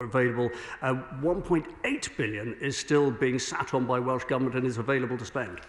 available. 1.8 billion is still being sat on by Welsh Government and is available to spend.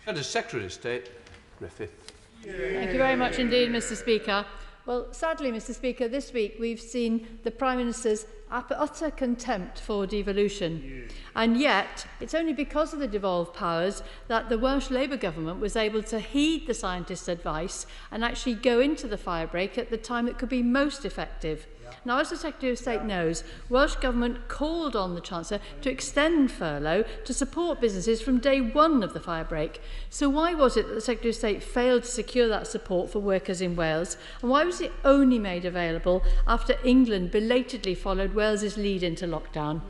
And as Secretary of State, Griffith. Thank you very much indeed, Mr. Speaker. Well, sadly, Mr. Speaker, this week we've seen the Prime Minister's utter contempt for devolution. And yet, it's only because of the devolved powers that the Welsh Labour Government was able to heed the scientists' advice and actually go into the firebreak at the time it could be most effective. Now, as the Secretary of State knows, Welsh Government called on the Chancellor to extend furlough to support businesses from day one of the firebreak. So why was it that the Secretary of State failed to secure that support for workers in Wales? And why was it only made available after England belatedly followed Wales's lead into lockdown?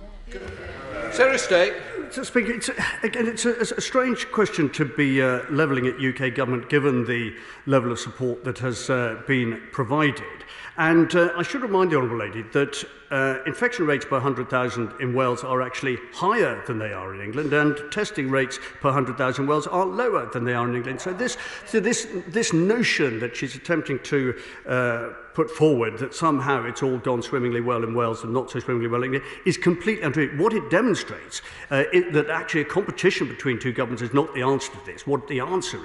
Secretary of State. Mr. Speaker, it's a strange question to be levelling at UK Government given the level of support that has been provided. And I should remind the Honourable Lady that infection rates per 100,000 in Wales are actually higher than they are in England, and testing rates per 100,000 in Wales are lower than they are in England. So this notion that she's attempting to put forward that somehow it's all gone swimmingly well in Wales and not so swimmingly well in England is completely untrue. What it demonstrates that actually a competition between two governments is not the answer to this. What the answer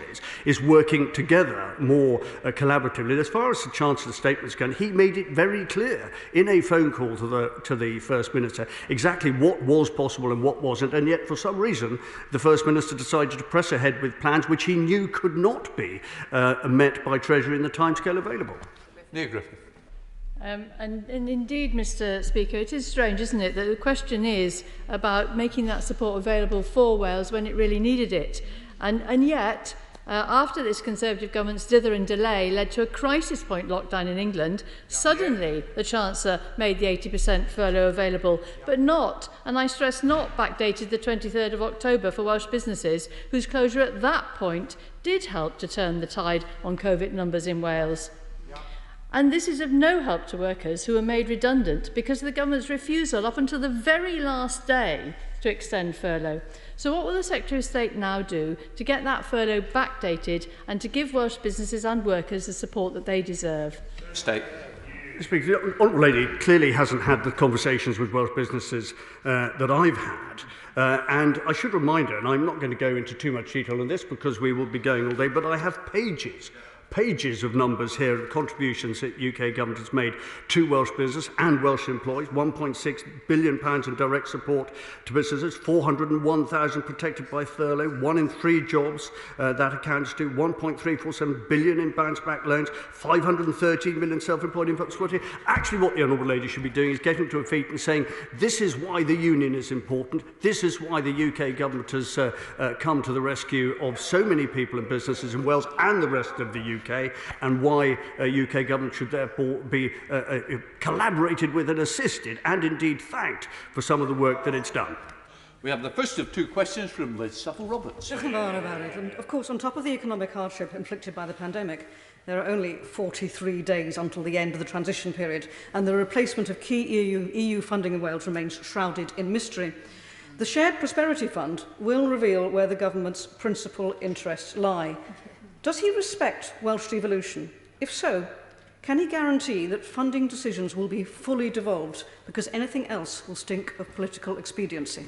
is working together more collaboratively. As far as the Chancellor's statement is concerned, he made it very clear in a phone call to the First Minister exactly what was possible and what wasn't, and yet for some reason the First Minister decided to press ahead with plans which he knew could not be met by Treasury in the timescale available. Neil Griffith. And indeed, Mr. Speaker, it is strange, isn't it, that the question is about making that support available for Wales when it really needed it. And yet, after this Conservative government's dither and delay led to a crisis point lockdown in England, suddenly the Chancellor made the 80% furlough available, but not, and I stress not, backdated the 23rd of October for Welsh businesses, whose closure at that point did help to turn the tide on COVID numbers in Wales. And this is of no help to workers who were made redundant because of the government's refusal up until the very last day to extend furlough. So what will the Secretary of State now do to get that furlough backdated and to give Welsh businesses and workers the support that they deserve? State. Speaker, the Honourable Lady clearly hasn't had the conversations with Welsh businesses that I've had. And I should remind her, and I'm not going to go into too much detail on this because we will be going all day, but I have pages of numbers here of contributions that UK government has made to Welsh business and Welsh employees. £1.6 billion in direct support to businesses, 401,000 protected by furlough, 1 in 3 jobs that accounts to, 1.347 billion in bounce back loans, 513 million self-employed infant security. Actually, what the Honourable Lady should be doing is getting to her feet and saying, this is why the union is important, this is why the UK government has come to the rescue of so many people and businesses in Wales and the rest of the UK, and why UK government should therefore be collaborated with and assisted and indeed thanked for some of the work that it's done. We have the first of 2 questions from Liz Suffolk-Roberts. And of course, on top of the economic hardship inflicted by the pandemic, there are only 43 days until the end of the transition period, and the replacement of key EU funding in Wales remains shrouded in mystery. The Shared Prosperity Fund will reveal where the government's principal interests lie. Does he respect Welsh devolution? If so, can he guarantee that funding decisions will be fully devolved because anything else will stink of political expediency?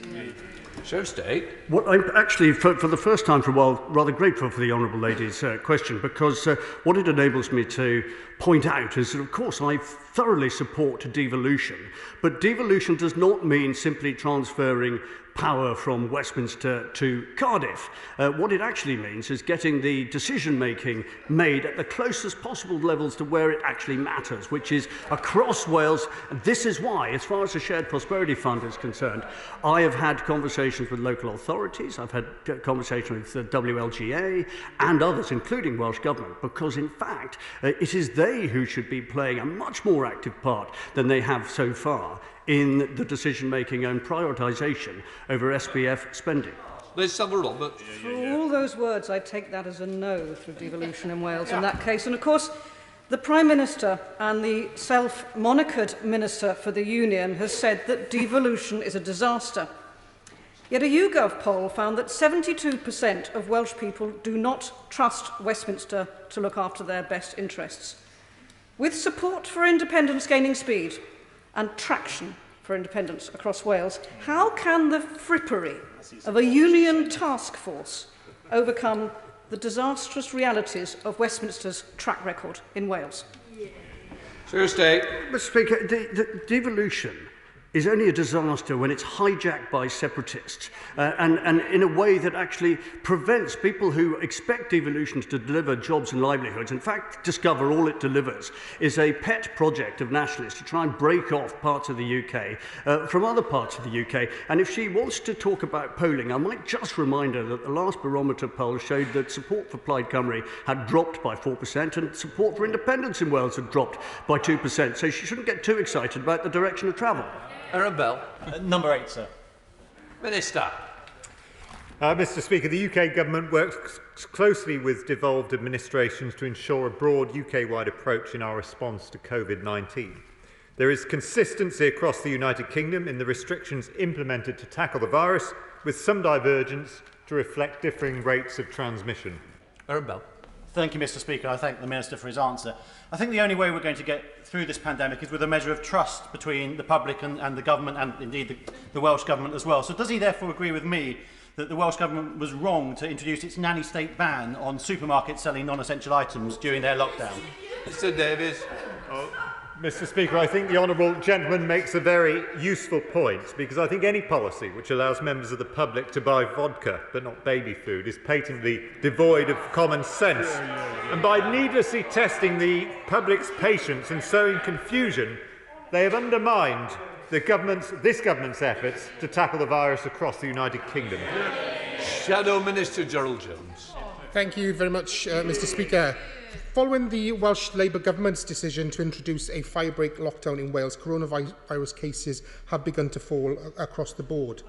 Secretary of State. Well, I'm actually, for the first time for a while, rather grateful for the Honourable Lady's question, because what it enables me to point out is that, of course, I thoroughly support devolution, but devolution does not mean simply transferring power from Westminster to Cardiff. What it actually means is getting the decision-making made at the closest possible levels to where it actually matters, which is across Wales. And this is why, as far as the Shared Prosperity Fund is concerned, I have had conversations with local authorities, I've had conversations with the WLGA and others, including Welsh Government, because in fact, it is they who should be playing a much more active part than they have so far in the decision-making and prioritisation over SPF spending. Liz Suffolk-Roberts. For all those words, I take that as a no for devolution in Wales in that case. And of course, the Prime Minister and the self-monikered Minister for the Union has said that devolution is a disaster. Yet a YouGov poll found that 72% of Welsh people do not trust Westminster to look after their best interests. With support for independence gaining speed and traction for independence across Wales, how can the frippery of a union task force overcome the disastrous realities of Westminster's track record in Wales? Tuesday. Mr. Speaker, the devolution is only a disaster when it's hijacked by separatists and in a way that actually prevents people who expect devolution to deliver jobs and livelihoods. In fact, discover all it delivers is a pet project of nationalists to try and break off parts of the UK from other parts of the UK. And if she wants to talk about polling, I might just remind her that the last barometer poll showed that support for Plaid Cymru had dropped by 4% and support for independence in Wales had dropped by 2%. So she shouldn't get too excited about the direction of travel. Arabelle. Number 8, sir. Minister. Mr. Speaker, the UK Government works closely with devolved administrations to ensure a broad UK-wide approach in our response to COVID-19. There is consistency across the United Kingdom in the restrictions implemented to tackle the virus, with some divergence to reflect differing rates of transmission. Arabelle. Thank you, Mr. Speaker. I thank the Minister for his answer. I think the only way we're going to get through this pandemic is with a measure of trust between the public and the government, and indeed the Welsh Government as well. So does he therefore agree with me that the Welsh Government was wrong to introduce its nanny state ban on supermarkets selling non-essential items during their lockdown? Mr. Davies. Mr. Speaker, I think the honourable gentleman makes a very useful point, because I think any policy which allows members of the public to buy vodka but not baby food is patently devoid of common sense. And by needlessly testing the public's patience and sowing confusion, they have undermined this government's efforts to tackle the virus across the United Kingdom. Shadow Minister Gerald Jones. Thank you very much, Mr. Speaker. Following the Welsh Labour Government's decision to introduce a firebreak lockdown in Wales, coronavirus cases have begun to fall across the board.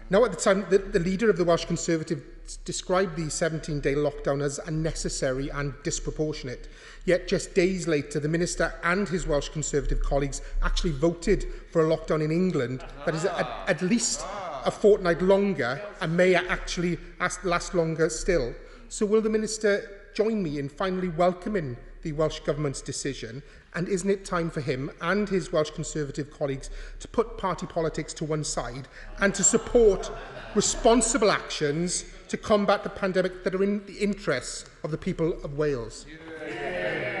Now, at the time, the leader of the Welsh Conservatives described the 17-day lockdown as unnecessary and disproportionate. Yet just days later, the Minister and his Welsh Conservative colleagues actually voted for a lockdown in England that is at least a fortnight longer and may actually last longer still. So will the Minister join me in finally welcoming the Welsh Government's decision? And isn't it time for him and his Welsh Conservative colleagues to put party politics to one side and to support responsible actions to combat the pandemic that are in the interests of the people of Wales?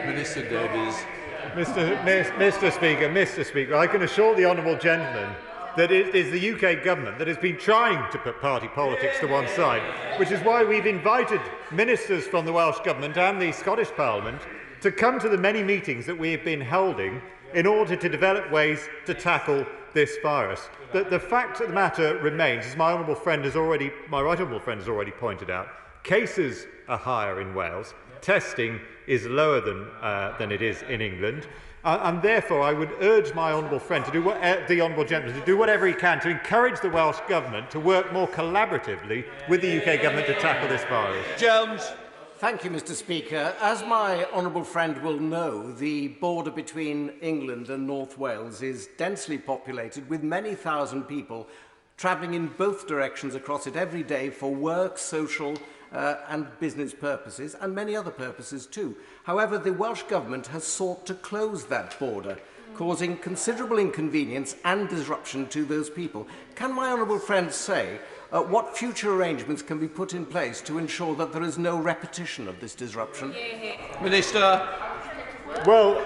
Minister Davies. Mr. Speaker, I can assure the honourable gentleman that it is the UK Government that has been trying to put party politics to one side, which is why we've invited ministers from the Welsh Government and the Scottish Parliament to come to the many meetings that we have been holding in order to develop ways to tackle this virus. The fact of the matter remains, as my right honourable friend has already pointed out, cases are higher in Wales, testing is lower than it is in England. And therefore, I would urge my honourable friend to do the honourable gentleman to do whatever he can to encourage the Welsh Government to work more collaboratively with the UK Government to tackle this virus. Jones. Thank you, Mr. Speaker. As my honourable friend will know, the border between England and North Wales is densely populated with many thousand people travelling in both directions across it every day for work, social and business purposes, and many other purposes too. However, the Welsh Government has sought to close that border, causing considerable inconvenience and disruption to those people. Can my honourable friend say what future arrangements can be put in place to ensure that there is no repetition of this disruption? Minister. Well,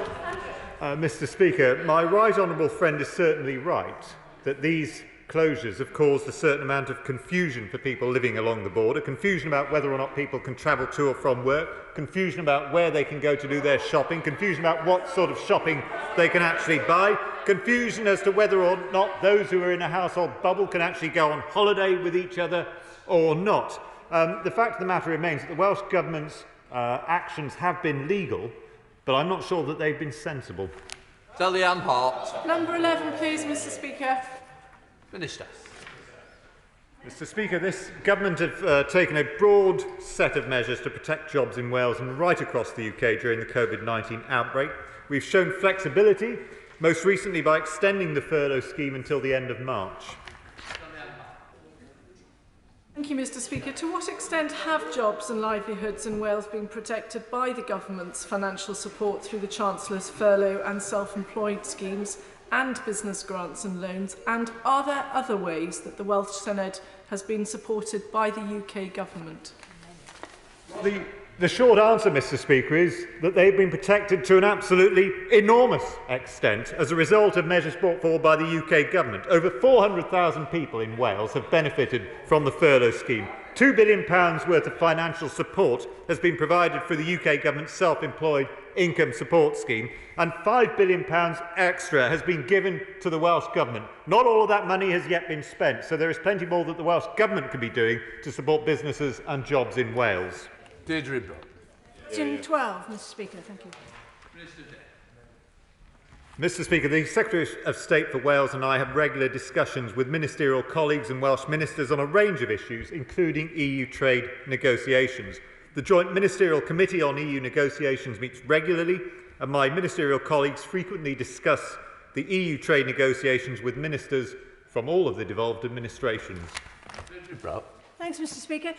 Mr. Speaker, my right honourable friend is certainly right that these closures have caused a certain amount of confusion for people living along the border, confusion about whether or not people can travel to or from work, confusion about where they can go to do their shopping, confusion about what sort of shopping they can actually buy, confusion as to whether or not those who are in a household bubble can actually go on holiday with each other or not. The fact of the matter remains that the Welsh Government's actions have been legal, but I'm not sure that they've been sensible. Delianne Hart. Number 11, please, Mr. Speaker. Minister. Mr. Speaker, this government have taken a broad set of measures to protect jobs in Wales and right across the UK during the COVID-19 outbreak. We've shown flexibility, most recently by extending the furlough scheme until the end of March. Thank you, Mr. Speaker. To what extent have jobs and livelihoods in Wales been protected by the government's financial support through the Chancellor's furlough and self-employed schemes? and business grants and loans? And are there other ways that the Welsh Senedd has been supported by the UK government? The short answer, Mr. Speaker, is that they've been protected to an absolutely enormous extent as a result of measures brought forward by the UK government. Over 400,000 people in Wales have benefited from the furlough scheme. £2 billion worth of financial support has been provided for the UK government's self-employed income support scheme, and £5 billion extra has been given to the Welsh Government. Not all of that money has yet been spent, so there is plenty more that the Welsh Government could be doing to support businesses and jobs in Wales. Deirdre Brown. Question 12, Mr. Speaker. Thank you. Mr. Speaker, the Secretary of State for Wales and I have regular discussions with ministerial colleagues and Welsh ministers on a range of issues, including EU trade negotiations. The Joint Ministerial Committee on EU negotiations meets regularly, and my ministerial colleagues frequently discuss the EU trade negotiations with ministers from all of the devolved administrations. Thanks, Mr. Speaker.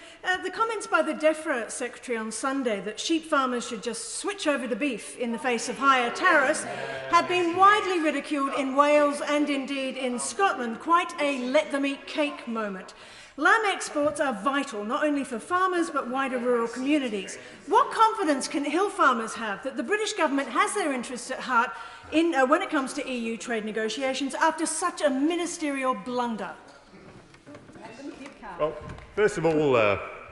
The comments by the DEFRA Secretary on Sunday that sheep farmers should just switch over to beef in the face of higher tariffs have been widely ridiculed in Wales and indeed in Scotland. Quite a let-them-eat-cake moment. Lamb exports are vital, not only for farmers but wider rural communities. What confidence can hill farmers have that the British government has their interests at heart when it comes to EU trade negotiations after such a ministerial blunder? Well, first of all,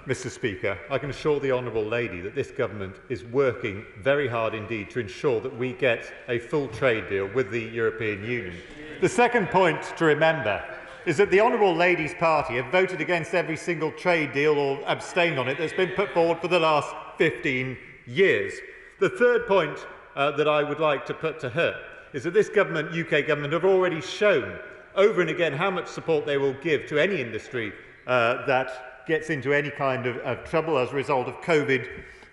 Mr. Speaker, I can assure the Honourable Lady that this government is working very hard indeed to ensure that we get a full trade deal with the European Union. The second point to remember is that the Honourable Lady's party have voted against every single trade deal or abstained on it that's been put forward for the last 15 years. The third point that I would like to put to her is that this government, UK government, have already shown over and again how much support they will give to any industry that gets into any kind of trouble as a result of COVID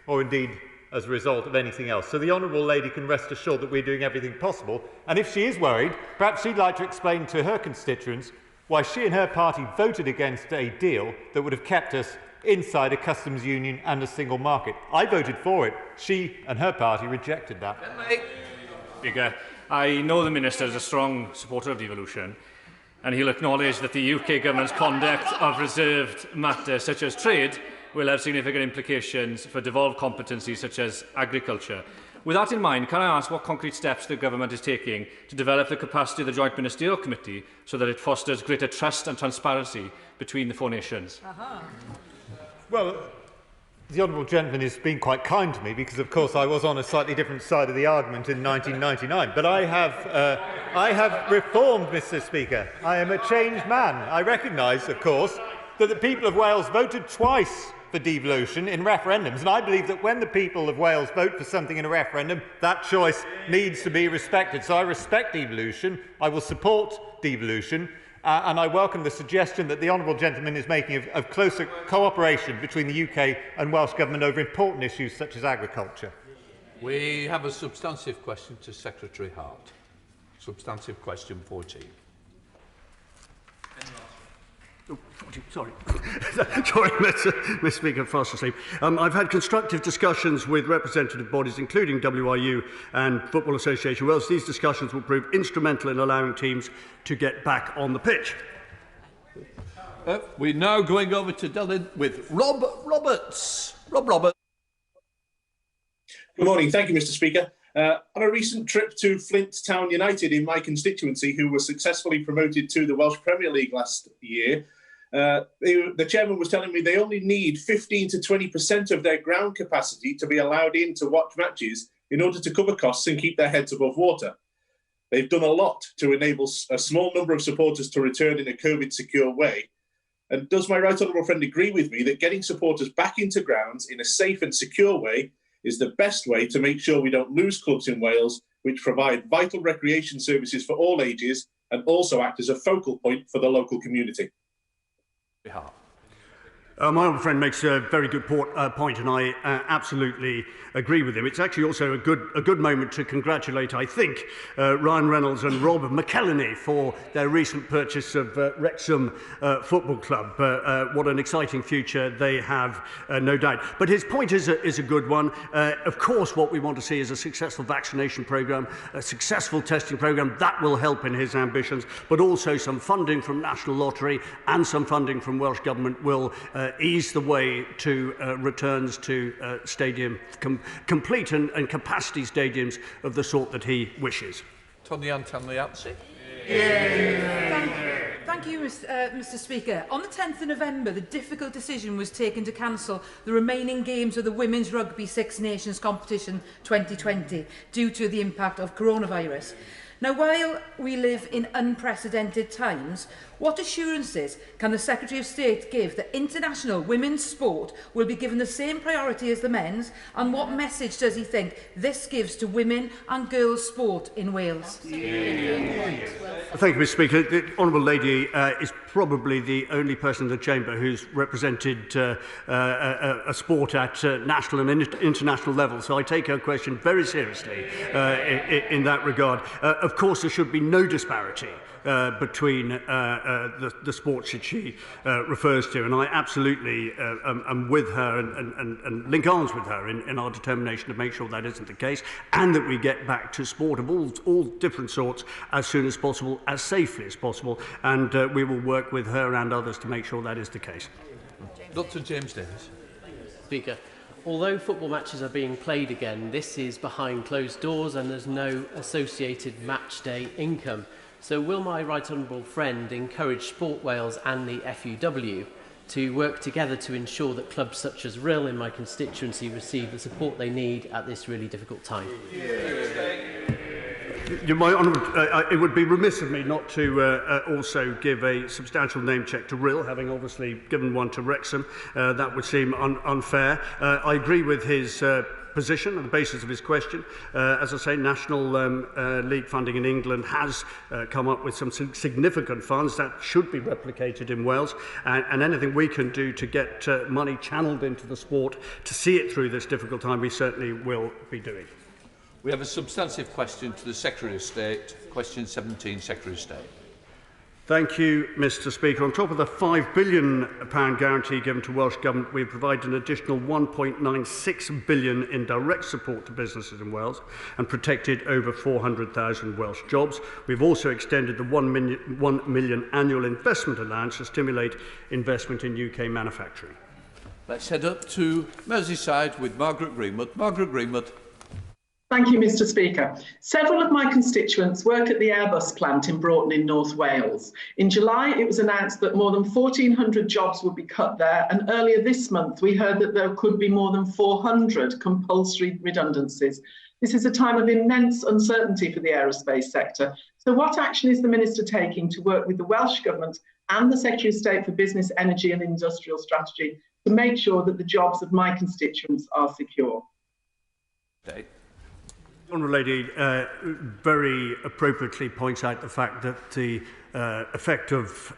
or indeed as a result of anything else. So the Honourable Lady can rest assured that we're doing everything possible. And if she is worried, perhaps she'd like to explain to her constituents why she and her party voted against a deal that would have kept us inside a customs union and a single market. I voted for it. She and her party rejected that. Speaker, I know the Minister is a strong supporter of devolution, and he'll acknowledge that the UK government's conduct of reserved matters such as trade will have significant implications for devolved competencies such as agriculture. With that in mind, can I ask what concrete steps the government is taking to develop the capacity of the Joint Ministerial Committee so that it fosters greater trust and transparency between the four nations? Well, the Honourable Gentleman has been quite kind to me because, of course, I was on a slightly different side of the argument in 1999. But I have reformed, Mr. Speaker. I am a changed man. I recognise, of course, that the people of Wales voted twice for devolution in referendums, and I believe that when the people of Wales vote for something in a referendum, that choice needs to be respected. So I respect devolution, I will support devolution, and I welcome the suggestion that the Honourable Gentleman is making of closer cooperation between the UK and Welsh Government over important issues such as agriculture. We have a substantive question to Secretary Hart. Substantive question 14. Sorry, Mr. Speaker, fast asleep. I've had constructive discussions with representative bodies, including WIU and Football Association Wales. These discussions will prove instrumental in allowing teams to get back on the pitch. We're now going over to Dublin with Rob Roberts. Rob Roberts. Good morning. Thank you, Mr. Speaker. On a recent trip to Flint Town United in my constituency, who was successfully promoted to the Welsh Premier League last year, the chairman was telling me they only need 15 to 20% of their ground capacity to be allowed in to watch matches in order to cover costs and keep their heads above water. They've done a lot to enable a small number of supporters to return in a COVID-secure way. And does my right honourable friend agree with me that getting supporters back into grounds in a safe and secure way is the best way to make sure we don't lose clubs in Wales, which provide vital recreation services for all ages and also act as a focal point for the local community? My old friend makes a very good point, and I absolutely agree with him. It's actually also a good moment to congratulate, I think, Ryan Reynolds and Rob McElhenney for their recent purchase of Wrexham Football Club. What an exciting future they have, no doubt. But his point is a good one. Of course, what we want to see is a successful vaccination programme, a successful testing programme. That will help in his ambitions, but also some funding from National Lottery and some funding from Welsh Government will ease the way to returns to complete and capacity stadiums of the sort that he wishes. Tony Antonliazzi. Thank you, Mr. Speaker. On the 10th of November, the difficult decision was taken to cancel the remaining games of the Women's Rugby Six Nations Competition 2020 due to the impact of coronavirus. Now, while we live in unprecedented times, what assurances can the Secretary of State give that international women's sport will be given the same priority as the men's, and what message does he think this gives to women and girls' sport in Wales? Thank you, Mr. Speaker. The Honourable Lady is probably the only person in the Chamber who's represented a sport at national and international level, so I take her question very seriously in that regard. Of course, there should be no disparity between the sports that she refers to, and I absolutely am with her and link arms with her in our determination to make sure that isn't the case, and that we get back to sport of all different sorts as soon as possible, as safely as possible, and we will work with her and others to make sure that is the case. Dr. James Davis. Speaker, although football matches are being played again, this is behind closed doors and there's no associated match day income. So will my right honourable friend encourage Sport Wales and the FUW to work together to ensure that clubs such as Rill in my constituency receive the support they need at this really difficult time? My Honourable, it would be remiss of me not to also give a substantial name check to Rill, having obviously given one to Wrexham. That would seem unfair. I agree with his position on the basis of his question. As I say, National League funding in England has come up with some significant funds that should be replicated in Wales, and anything we can do to get money channelled into the sport to see it through this difficult time, we certainly will be doing. We have a substantive question to the Secretary of State. Question 17, Secretary of State. Thank you, Mr. Speaker. On top of the £5 billion guarantee given to Welsh Government, we have provided an additional £1.96 billion in direct support to businesses in Wales and protected over 400,000 Welsh jobs. We've also extended the £1 million annual investment allowance to stimulate investment in UK manufacturing. Let's head up to Merseyside with Margaret Greenwood. Margaret Greenwood. Thank you, Mr. Speaker. Several of my constituents work at the Airbus plant in Broughton in North Wales. In July, it was announced that more than 1,400 jobs would be cut there, and earlier this month, we heard that there could be more than 400 compulsory redundancies. This is a time of immense uncertainty for the aerospace sector. So what action is the Minister taking to work with the Welsh Government and the Secretary of State for Business, Energy and Industrial Strategy to make sure that the jobs of my constituents are secure? Okay. Honourable Lady very appropriately points out the fact that the effect of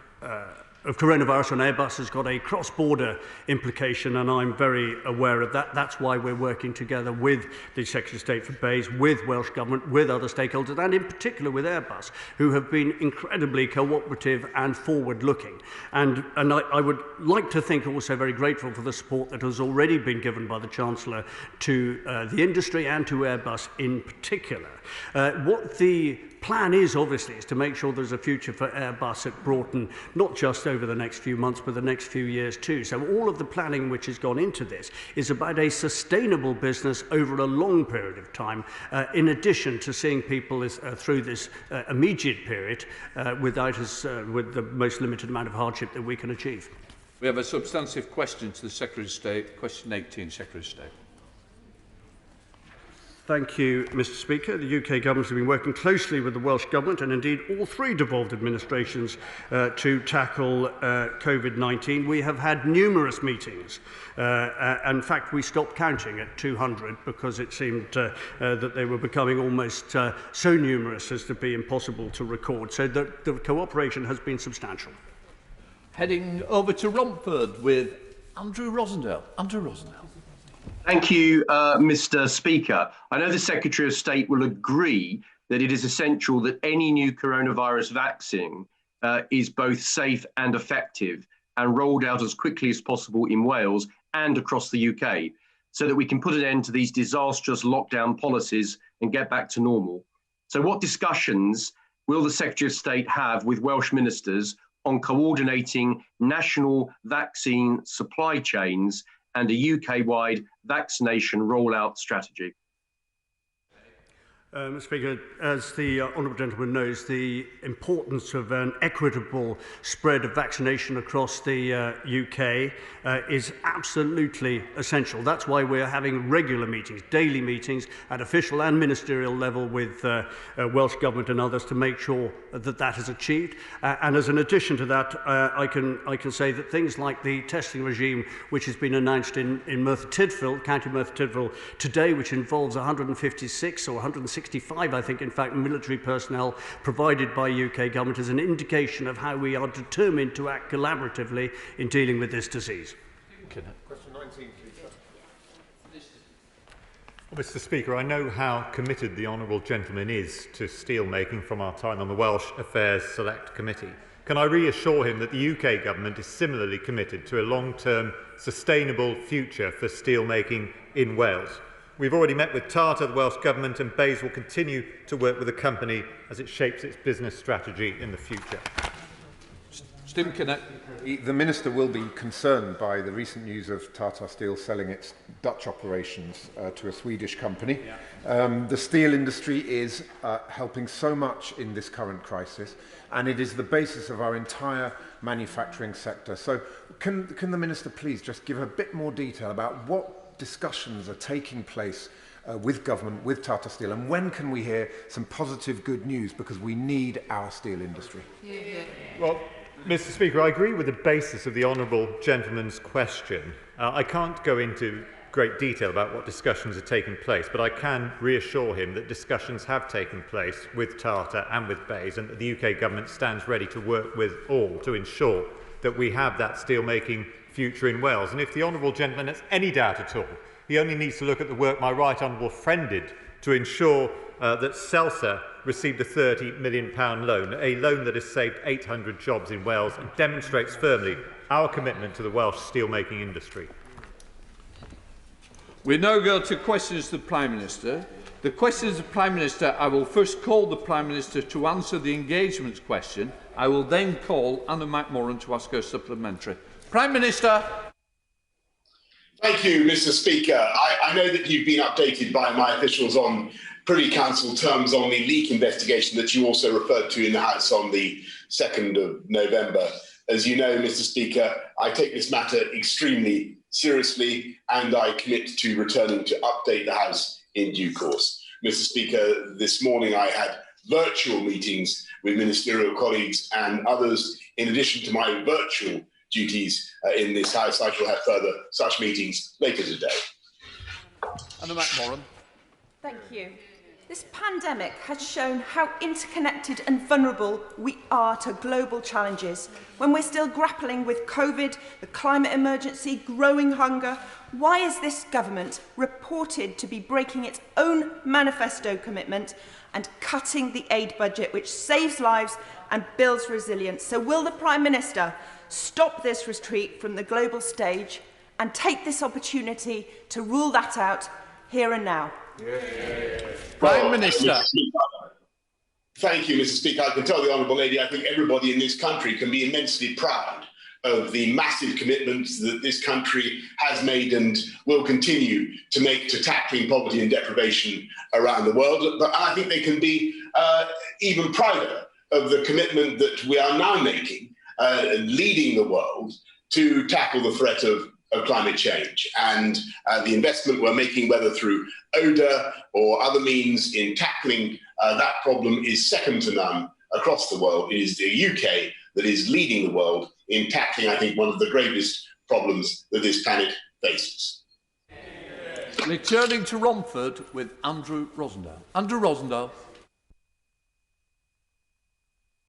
coronavirus on Airbus has got a cross-border implication, and I'm very aware of that. That's why we're working together with the Secretary of State for BEIS, with Welsh Government, with other stakeholders, and in particular with Airbus, who have been incredibly cooperative and forward-looking. And I would like to think also very grateful for the support that has already been given by the Chancellor to the industry and to Airbus in particular. What the plan is, obviously, is to make sure there's a future for Airbus at Broughton, not just over the next few months, but the next few years too. So all of the planning which has gone into this is about a sustainable business over a long period of time, in addition to seeing people through this immediate period with the most limited amount of hardship that we can achieve. We have a substantive question to the Secretary of State. Question 18, Secretary of State. Thank you, Mr. Speaker. The UK Government has been working closely with the Welsh Government and indeed all three devolved administrations to tackle COVID-19. We have had numerous meetings. In fact, we stopped counting at 200 because it seemed that they were becoming almost so numerous as to be impossible to record. So the cooperation has been substantial. Heading over to Romford with Andrew Rosendale. Andrew Rosendale. Thank you, Mr. Speaker. I know the Secretary of State will agree that it is essential that any new coronavirus vaccine is both safe and effective and rolled out as quickly as possible in Wales and across the UK, so that we can put an end to these disastrous lockdown policies and get back to normal. So what discussions will the Secretary of State have with Welsh ministers on coordinating national vaccine supply chains and a UK-wide vaccination rollout strategy? Mr. Speaker, as the honourable gentleman knows, the importance of an equitable spread of vaccination across the UK is absolutely essential. That's why we're having regular meetings, daily meetings at official and ministerial level with Welsh Government and others to make sure that that is achieved. And as an addition to that, I can say that things like the testing regime, which has been announced in Merthyr Tydfil, County Merthyr Tydfil today, which involves 156 or 165, I think, in fact, military personnel provided by UK government, is an indication of how we are determined to act collaboratively in dealing with this disease. Question 19, please. Well, Mr. Speaker, I know how committed the honourable gentleman is to steel making from our time on the Welsh Affairs Select Committee. Can I reassure him that the UK government is similarly committed to a long-term, sustainable future for steel making in Wales? We've already met with Tata, the Welsh Government, and BEIS will continue to work with the company as it shapes its business strategy in the future. Stephen Kinnock. The Minister will be concerned by the recent news of Tata Steel selling its Dutch operations to a Swedish company. The steel industry is helping so much in this current crisis, and it is the basis of our entire manufacturing sector. So can the Minister please just give a bit more detail about what discussions are taking place with government, with Tata Steel, and when can we hear some positive good news, because we need our steel industry? Well, Mr. Speaker, I agree with the basis of the honourable gentleman's question. I can't go into great detail about what discussions are taking place, but I can reassure him that discussions have taken place with Tata and with BEIS, and that the UK government stands ready to work with all to ensure that we have that steel-making future in Wales. And if the honourable gentleman has any doubt at all, he only needs to look at the work my right honourable friend did to ensure that CELSA received a £30 million loan, a loan that has saved 800 jobs in Wales and demonstrates firmly our commitment to the Welsh steelmaking industry. We now go to questions to the Prime Minister. The questions to the Prime Minister, I will first call the Prime Minister to answer the engagements question. I will then call Anna McMorran to ask her supplementary. Prime Minister. Thank you, Mr. Speaker. I know that you've been updated by my officials on Privy Council terms on the leak investigation that you also referred to in the House on the 2nd of November. As you know, Mr. Speaker, I take this matter extremely seriously, and I commit to returning to update the House in due course. Mr. Speaker, this morning I had virtual meetings with ministerial colleagues and others, in addition to my virtual duties in this House. I shall have further such meetings later today. Anna McMorran. Thank you. This pandemic has shown how interconnected and vulnerable we are to global challenges. When we're still grappling with COVID, the climate emergency, growing hunger, why is this government reported to be breaking its own manifesto commitment and cutting the aid budget, which saves lives and builds resilience? So will the Prime Minister stop this retreat from the global stage and take this opportunity to rule that out here and now? Prime Minister. Thank you, Mr. Speaker. I can tell the Honourable Lady, I think everybody in this country can be immensely proud of the massive commitments that this country has made and will continue to make to tackling poverty and deprivation around the world. But I think they can be even prouder of the commitment that we are now making, leading the world to tackle the threat of climate change. And the investment we're making, whether through ODA or other means in tackling that problem, is second to none across the world. It is the UK that is leading the world in tackling, I think, one of the gravest problems that this planet faces. Returning to Romford with Andrew Rosendale. Andrew Rosendale.